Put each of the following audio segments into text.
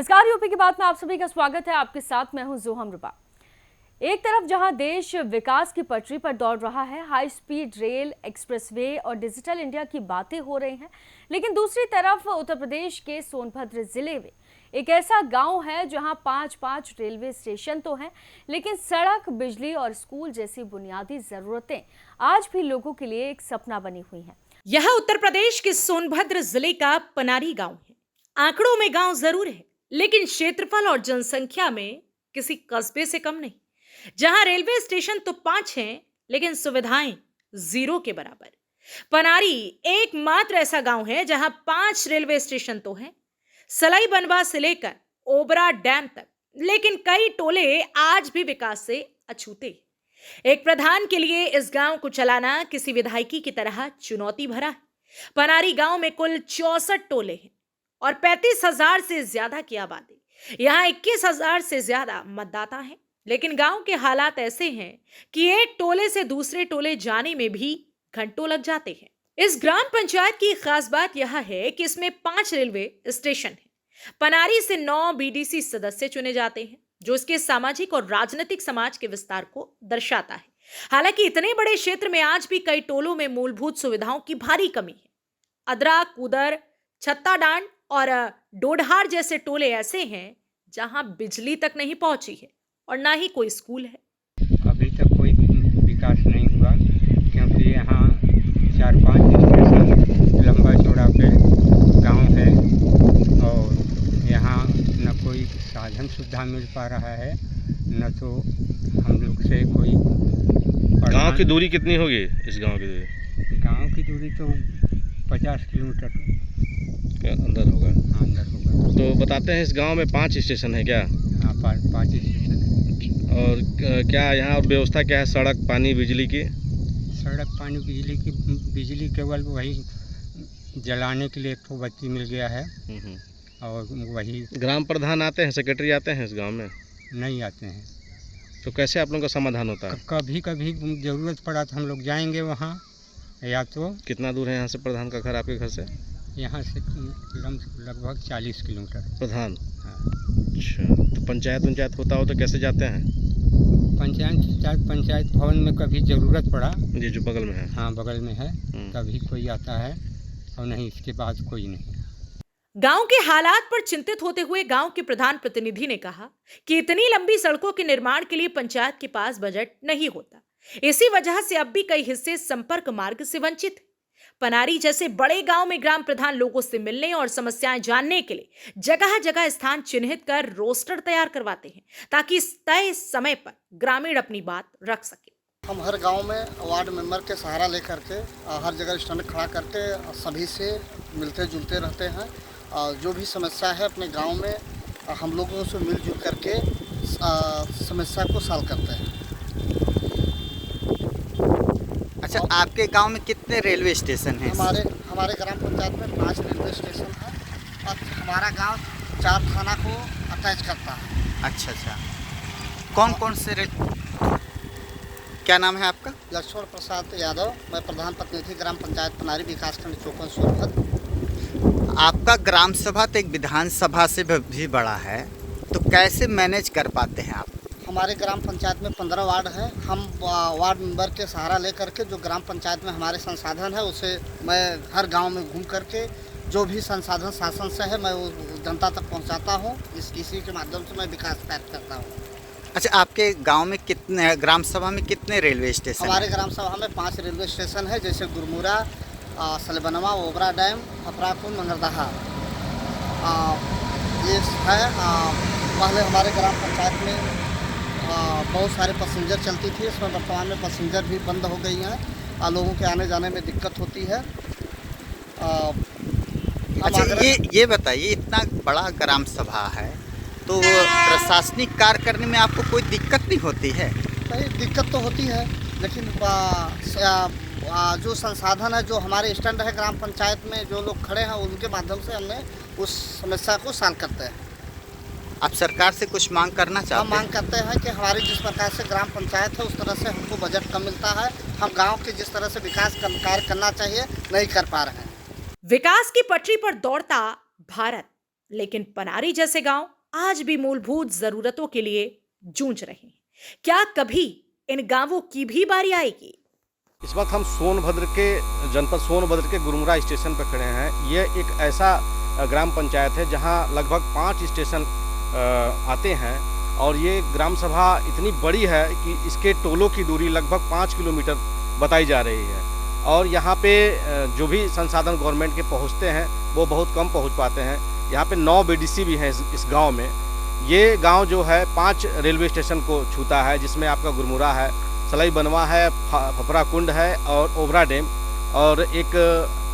नमस्कार, यूपी की बात में आप सभी का स्वागत है। आपके साथ मैं हूं जोहम रुबा। एक तरफ जहां देश विकास की पटरी पर दौड़ रहा है, हाई स्पीड रेल, एक्सप्रेसवे और डिजिटल इंडिया की बातें हो रही हैं, लेकिन दूसरी तरफ उत्तर प्रदेश के सोनभद्र जिले में एक ऐसा गांव है जहां 5 रेलवे स्टेशन तो हैं, लेकिन सड़क, बिजली और स्कूल जैसी बुनियादी जरूरतें आज भी लोगों के लिए एक सपना बनी हुई हैं। यह उत्तर प्रदेश के सोनभद्र जिले का पनारी गांव है। आंकड़ों में गांव जरूर है, लेकिन क्षेत्रफल और जनसंख्या में किसी कस्बे से कम नहीं। जहां रेलवे स्टेशन तो 5 हैं, लेकिन सुविधाएं 0 के बराबर। पनारी एकमात्र ऐसा गांव है जहां 5 रेलवे स्टेशन तो हैं, सलाई बनवा से लेकर ओबरा डैम तक, लेकिन कई टोले आज भी विकास से अछूते। एक प्रधान के लिए इस गांव को चलाना किसी विधायकी की तरह चुनौती भरा है। पनारी गांव में कुल 64 टोले हैं और 35,000 से ज्यादा की आबादी। यहां 21,000 से ज्यादा मतदाता हैं, लेकिन गांव के हालात ऐसे हैं कि एक टोले से दूसरे टोले जाने में भी घंटों लग जाते हैं। इस ग्राम पंचायत की खास बात यह है कि इसमें 5 रेलवे स्टेशन हैं। पनारी से 9 बीडीसी सदस्य चुने जाते हैं, जो इसके सामाजिक और राजनीतिक समाज के विस्तार को दर्शाता है। हालांकि इतने बड़े क्षेत्र में आज भी कई टोलों में मूलभूत सुविधाओं की भारी कमी है। अदरा, कूदर, छत्ताडांड और डोडहार जैसे टोले ऐसे हैं जहां बिजली तक नहीं पहुंची है और ना ही कोई स्कूल है। अभी तक कोई विकास नहीं हुआ, क्योंकि यहाँ 4-5 स्टेशन लंबा चौड़ा पे गांव है और यहाँ न कोई साधन सुविधा मिल पा रहा है, न तो हम लोग से कोई। गांव की दूरी कितनी होगी? इस गांव की दूरी? गांव की दूरी तो 50 किलोमीटर के अंदर होगा। हाँ, अंदर होगा। तो बताते हैं, इस गांव में 5 स्टेशन है क्या? हाँ, 5 स्टेशन है। और क्या यहाँ व्यवस्था क्या है? सड़क, पानी, बिजली की? सड़क, पानी, बिजली केवल वही जलाने के लिए एक तो बत्ती मिल गया है और वही। ग्राम प्रधान आते हैं, सेक्रेटरी आते हैं इस गांव में? नहीं आते हैं। तो कैसे आप लोगों का समाधान होता है? कभी कभी ज़रूरत पड़ा तो हम लोग जाएंगे वहाँ, या तो। कितना दूर है यहाँ से प्रधान का घर आपके घर से? यहाँ से लगभग 40 किलोमीटर। प्रधान? हाँ। अच्छा, तो पंचायत होता हो तो कैसे जाते हैं? पंचायत भवन में कभी ज़रूरत पड़ा जी, जो बगल में है। हाँ, बगल में है, तभी कोई आता है और नहीं इसके बाद कोई नहीं। गांव के हालात पर चिंतित होते हुए गांव के प्रधान प्रतिनिधि ने कहा कि इतनी लंबी सड़कों के निर्माण के लिए पंचायत के पास बजट नहीं होता। इसी वजह से अब भी कई हिस्से संपर्क मार्ग से वंचित हैं। पनारी जैसे बड़े गांव में ग्राम प्रधान लोगों से मिलने और समस्याएं जानने के लिए जगह जगह स्थान चिन्हित कर रोस्टर तैयार करवाते हैं, ताकि तय समय पर ग्रामीण अपनी बात रख सके। हम हर गांव में वार्ड मेंबर के सहारा लेकर के हर जगह स्टैंड खड़ा करके सभी से मिलते जुलते रहते हैं। जो भी समस्या है अपने गांव में हम लोगों से मिलजुल करके समस्या को सॉल्व करते हैं। अच्छा, आपके गांव में कितने रेलवे स्टेशन हैं? हमारे ग्राम पंचायत में 5 रेलवे स्टेशन है और हमारा गांव 4 थाना को अटैच करता है। अच्छा, कौन से क्या नाम है आपका? लक्ष्मण प्रसाद यादव। मैं प्रधान प्रतिनिधि ग्राम पंचायत पनारी विकासखंड चौपन सोनभद्र। आपका ग्राम सभा तो एक विधानसभा से भी बड़ा है, तो कैसे मैनेज कर पाते हैं आप? हमारे ग्राम पंचायत में 15 वार्ड है। हम वार्ड मेंबर के सहारा लेकर के जो ग्राम पंचायत में हमारे संसाधन है उसे मैं हर गांव में घूम करके जो भी संसाधन शासन से है मैं वो जनता तक पहुंचाता हूं। इसी के माध्यम से मैं विकास प्राप्त करता हूं। अच्छा, आपके गांव में कितने, ग्राम सभा में कितने रेलवे स्टेशन? हमारे ग्राम सभा में 5 रेलवे स्टेशन है, जैसे गुरमुरा, सलेबनवा, ओबरा डैम, फफराकुंड, मंगरदहा ये है। पहले हमारे ग्राम पंचायत में बहुत सारे पैसेंजर चलती थी, इसमें वर्तमान में पैसेंजर भी बंद हो गई हैं। लोगों के आने जाने में दिक्कत होती है। अच्छा, ये बताइए, इतना बड़ा ग्राम सभा है तो प्रशासनिक कार्य करने में आपको कोई दिक्कत नहीं होती है? नहीं, दिक्कत तो होती है, लेकिन जो संसाधन है, जो हमारे स्टैंड है ग्राम पंचायत में जो लोग खड़े हैं उनके माध्यम से हमने उस समस्या को सॉल्व करते हैं। आप सरकार से कुछ मांग करना चाहते हैं? हम मांग करते हैं कि हमारी जिस प्रकार से ग्राम पंचायत है उस तरह से हमको बजट कम मिलता है। हम गांव के जिस तरह से विकास कार्य करना चाहिए नहीं कर पा रहे हैं। विकास की पटरी पर दौड़ता भारत, लेकिन पनारी जैसे गांव आज भी मूलभूत जरूरतों के लिए जूझ रहे हैं। क्या कभी इन गांवों की भी बारी आएगी? इस वक्त हम सोनभद्र के जनपद सोनभद्र के गुरुमुरा स्टेशन पर खड़े हैं। ये एक ऐसा ग्राम पंचायत है जहां लगभग 5 स्टेशन आते हैं और ये ग्राम सभा इतनी बड़ी है कि इसके टोलों की दूरी लगभग 5 किलोमीटर बताई जा रही है और यहाँ पे जो भी संसाधन गवर्नमेंट के पहुँचते हैं वो बहुत कम पहुँच पाते हैं। यहाँ पे 9 BDC भी हैं इस गांव में। ये गांव जो है 5 रेलवे स्टेशन को छूता है, जिसमें आपका गुरमुरा है, सलाई बनवा है, फफरा कुंड है और ओबरा डैम और एक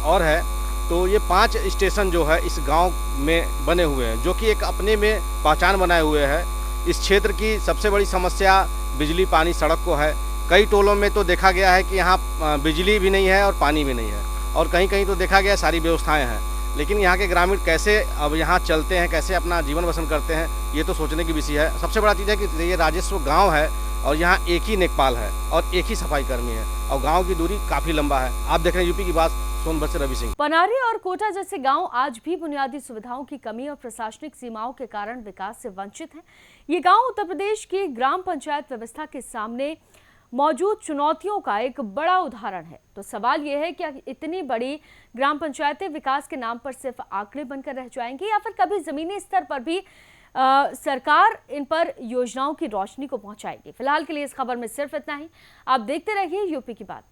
और है। तो ये 5 स्टेशन जो है इस गांव में बने हुए हैं, जो कि एक अपने में पहचान बनाए हुए है। इस क्षेत्र की सबसे बड़ी समस्या बिजली, पानी, सड़क को है। कई टोलों में तो देखा गया है कि यहाँ बिजली भी नहीं है और पानी भी नहीं है और कहीं कहीं तो देखा गया सारी व्यवस्थाएं हैं, लेकिन यहाँ के ग्रामीण कैसे अब यहाँ चलते हैं, कैसे अपना जीवन बसर करते हैं, ये तो सोचने की विषय है। सबसे बड़ा चीज़ है कि ये राजस्व गांव है और यहाँ एक ही नेकपाल है और एक ही सफाई कर्मी है और गांव की दूरी काफ़ी लंबा है। आप देख रहे हैं यूपी की बात, सोनभद्र से रवि सिंह। पनारी और कोटा जैसे गांव आज भी बुनियादी सुविधाओं की कमी और प्रशासनिक सीमाओं के कारण विकास से वंचित हैं। ये गांव उत्तर प्रदेश की ग्राम पंचायत व्यवस्था के सामने मौजूद चुनौतियों का एक बड़ा उदाहरण है। तो सवाल यह है कि इतनी बड़ी ग्राम पंचायतें विकास के नाम पर सिर्फ आंकड़े बनकर रह जाएंगी या फिर कभी जमीनी स्तर पर भी सरकार इन पर योजनाओं की रोशनी को पहुंचाएगी। फिलहाल के लिए इस खबर में सिर्फ इतना ही। आप देखते रहिए यूपी की बात।